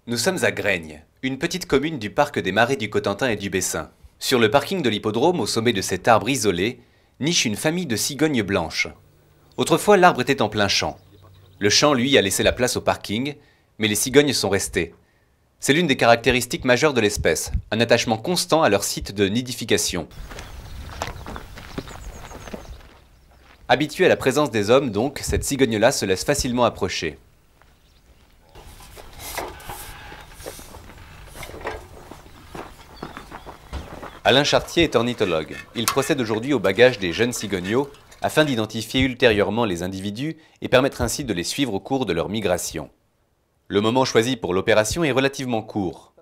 Nous sommes à Graignes, une petite commune du parc des Marais du Cotentin et du Bessin. Sur le parking de l'hippodrome, au sommet de cet arbre isolé, niche une famille de cigognes blanches. Autrefois, l'arbre était en plein champ. Le champ, lui, a laissé la place au parking, mais les cigognes sont restées. C'est l'une des caractéristiques majeures de l'espèce, un attachement constant à leur site de nidification. Habituée à la présence des hommes, donc, cette cigogne-là se laisse facilement approcher. Alain Chartier est ornithologue. Il procède aujourd'hui au bagage des jeunes cigogneaux afin d'identifier ultérieurement les individus et permettre ainsi de les suivre au cours de leur migration. Le moment choisi pour l'opération est relativement court.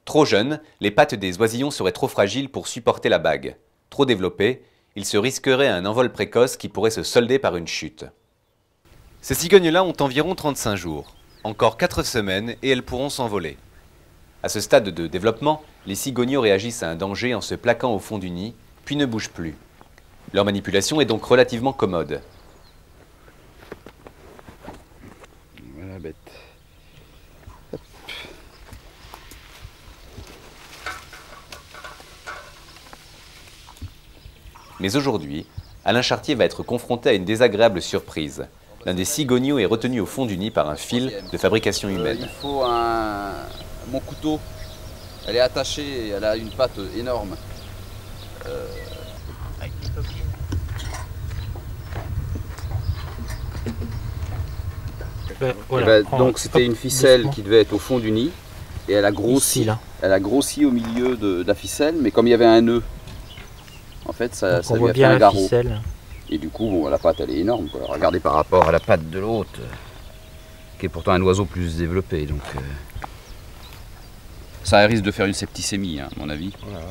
Trop jeunes, les pattes des oisillons seraient trop fragiles pour supporter la bague. Trop développées, ils se risqueraient à un envol précoce qui pourrait se solder par une chute. Ces cigognes-là ont environ 35 jours. Encore 4 semaines et elles pourront s'envoler. À ce stade de développement, les cigogneaux réagissent à un danger en se plaquant au fond du nid, puis ne bougent plus. Leur manipulation est donc relativement commode. Voilà la bête. Hop. Mais aujourd'hui, Alain Chartier va être confronté à une désagréable surprise. L'un des cigogneaux est retenu au fond du nid par un fil de fabrication humaine. Il faut mon couteau. Elle est attachée, elle a une patte énorme. Voilà, Donc c'était une ficelle qui devait être au fond du nid et elle a grossi. Ici, là. Elle a grossi au milieu de la ficelle, mais comme il y avait un nœud, en fait ça on lui voit a fait bien un la garrot. ficelle. Et du coup, bon, la patte elle est énorme, quoi. Regardez par rapport à la patte de l'autre, qui est pourtant un oiseau plus développé. Donc, ça risque de faire une septicémie, hein, à mon avis. Voilà.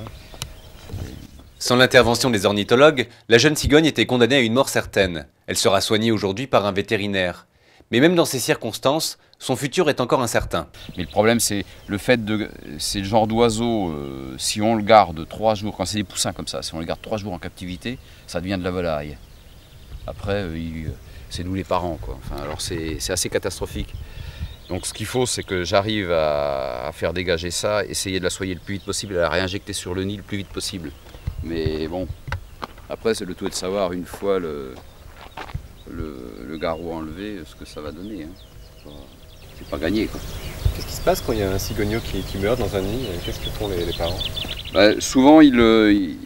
Sans l'intervention des ornithologues, la jeune cigogne était condamnée à une mort certaine. Elle sera soignée aujourd'hui par un vétérinaire. Mais même dans ces circonstances, son futur est encore incertain. Mais le problème, c'est le fait de. C'est le genre d'oiseau, si on le garde 3 jours, quand c'est des poussins comme ça, si on le garde 3 jours en captivité, ça devient de la volaille. Après, c'est nous les parents, quoi. Enfin, alors c'est assez catastrophique. Donc ce qu'il faut, c'est que j'arrive à faire dégager ça, essayer de la soigner le plus vite possible, et la réinjecter sur le nid le plus vite possible. Mais bon, après, c'est le tout est de savoir, une fois le garrot enlevé, ce que ça va donner. Hein. C'est pas gagné, quoi. Qu'est-ce qui se passe quand il y a un cigogneau qui meurt dans un nid? Qu'est-ce que font les parents? Souvent, ils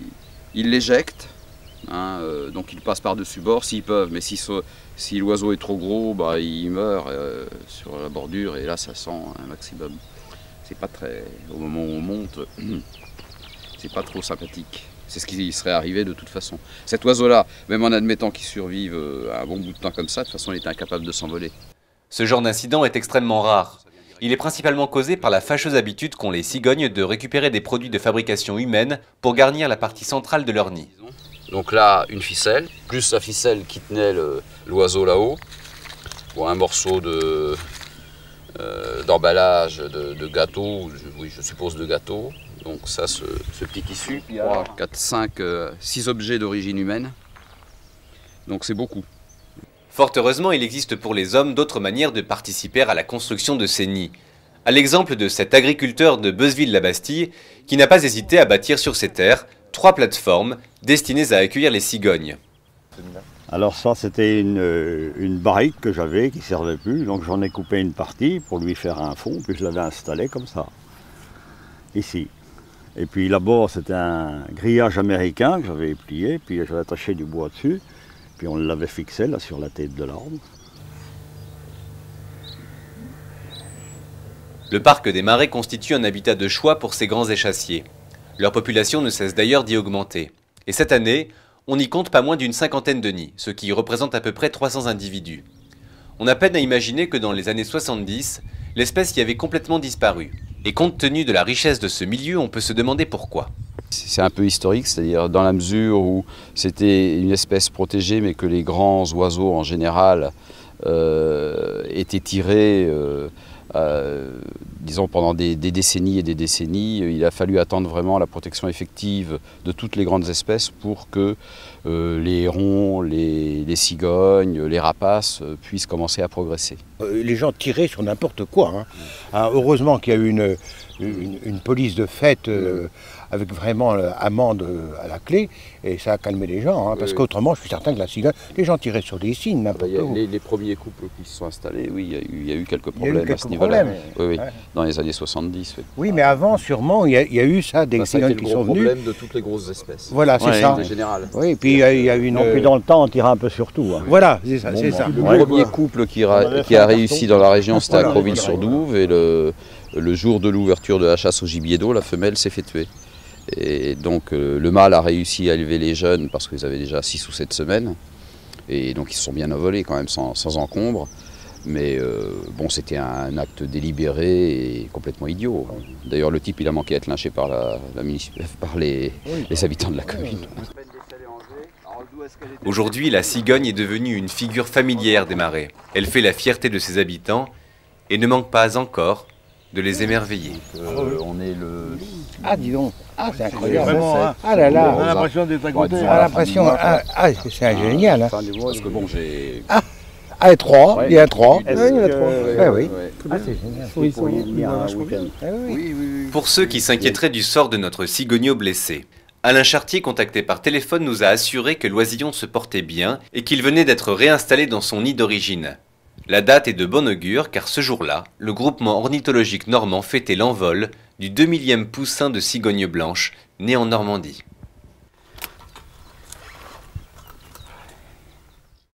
l'éjectent. Hein, donc ils passent par-dessus bord s'ils peuvent, mais si l'oiseau est trop gros, il meurt sur la bordure et là ça sent un maximum. C'est pas très. Au moment où on monte, c'est pas trop sympathique. C'est ce qui serait arrivé de toute façon. Cet oiseau-là, même en admettant qu'il survive un bon bout de temps comme ça, de toute façon il est incapable de s'envoler. Ce genre d'incident est extrêmement rare. Il est principalement causé par la fâcheuse habitude qu'ont les cigognes de récupérer des produits de fabrication humaine pour garnir la partie centrale de leur nid. Donc là, une ficelle, plus la ficelle qui tenait l'oiseau là-haut, ou un morceau d'emballage de gâteau, oui, je suppose de gâteau. Donc ça, ce petit tissu, 3, 4, 5, 6 objets d'origine humaine. Donc c'est beaucoup. Fort heureusement, il existe pour les hommes d'autres manières de participer à la construction de ces nids. À l'exemple de cet agriculteur de Beuzeville-la-Bastille qui n'a pas hésité à bâtir sur ses terres 3 plateformes destinées à accueillir les cigognes. Alors ça, c'était une barrique que j'avais qui ne servait plus, donc j'en ai coupé une partie pour lui faire un fond, puis je l'avais installé comme ça, ici. Et puis là-bas, c'était un grillage américain que j'avais plié, puis j'avais attaché du bois dessus, puis on l'avait fixé là sur la tête de l'arbre. Le parc des Marais constitue un habitat de choix pour ces grands échassiers. Leur population ne cesse d'ailleurs d'y augmenter. Et cette année, on y compte pas moins d'une 50aine de nids, ce qui représente à peu près 300 individus. On a peine à imaginer que dans les années 70, l'espèce y avait complètement disparu. Et compte tenu de la richesse de ce milieu, on peut se demander pourquoi. C'est un peu historique, c'est-à-dire dans la mesure où c'était une espèce protégée, mais que les grands oiseaux en général étaient tirés, disons pendant des décennies et des décennies. Il a fallu attendre vraiment la protection effective de toutes les grandes espèces pour que les hérons, les cigognes, les rapaces puissent commencer à progresser. les gens tiraient sur n'importe quoi. Hein. Hein, heureusement qu'il y a eu une police de fête avec vraiment amende à la clé, et ça a calmé les gens, hein, parce qu'autrement, je suis certain que la cigogne, les gens tiraient sur des signes, n'importe où. Les premiers couples qui se sont installés, oui, il y a eu quelques problèmes à ce niveau-là. problèmes. Oui, oui, Ouais. dans les années 70. Oui. Oui, mais avant, sûrement, il y a eu ça, des Ça a été cigognes le qui gros sont venues. problème de toutes les grosses espèces. Voilà, c'est Ouais, ça. En général. Oui, et puis il y a eu une... Non, puis dans le temps, on tirait un peu sur tout. Hein. Voilà, c'est ça. Bon, c'est bon, ça. le Ouais. premier couple qui avait fait a un réussi carton. dans la région, c'était à Voilà. Croville-sur-Douve, et le jour de l'ouverture de la chasse au gibier d'eau, la femelle s'est fait tuer. Et donc le mâle a réussi à élever les jeunes parce qu'ils avaient déjà 6 ou 7 semaines. Et donc ils se sont bien envolés quand même sans encombre. Mais bon, c'était un acte délibéré et complètement idiot. D'ailleurs, le type, il a manqué à être lynché par, par les habitants de la commune. Aujourd'hui, la cigogne est devenue une figure familière des marais. Elle fait la fierté de ses habitants et ne manque pas encore de les émerveiller. On est le... Ah, dis donc. Ah, c'est incroyable. Vraiment, hein. Ah là là. On a l'impression d'être à côté. On a l'impression... c'est génial. Hein. Parce que bon, j'ai... Ah, 3, Ouais. il y a 3. Est-ce Oui, il y en a que- 3. Ouais, oui. ouais. Ah, c'est génial. Vous pourriez venir un week-end. Ah, oui. Pour ceux qui s'inquiéteraient du sort de notre cigogneau blessé, Alain Chartier, contacté par téléphone, nous a assuré que l'oisillon se portait bien et qu'il venait d'être réinstallé dans son nid d'origine. La date est de bon augure car ce jour-là, le groupement ornithologique normand fêtait l'envol du 2000e poussin de cigogne blanche né en Normandie.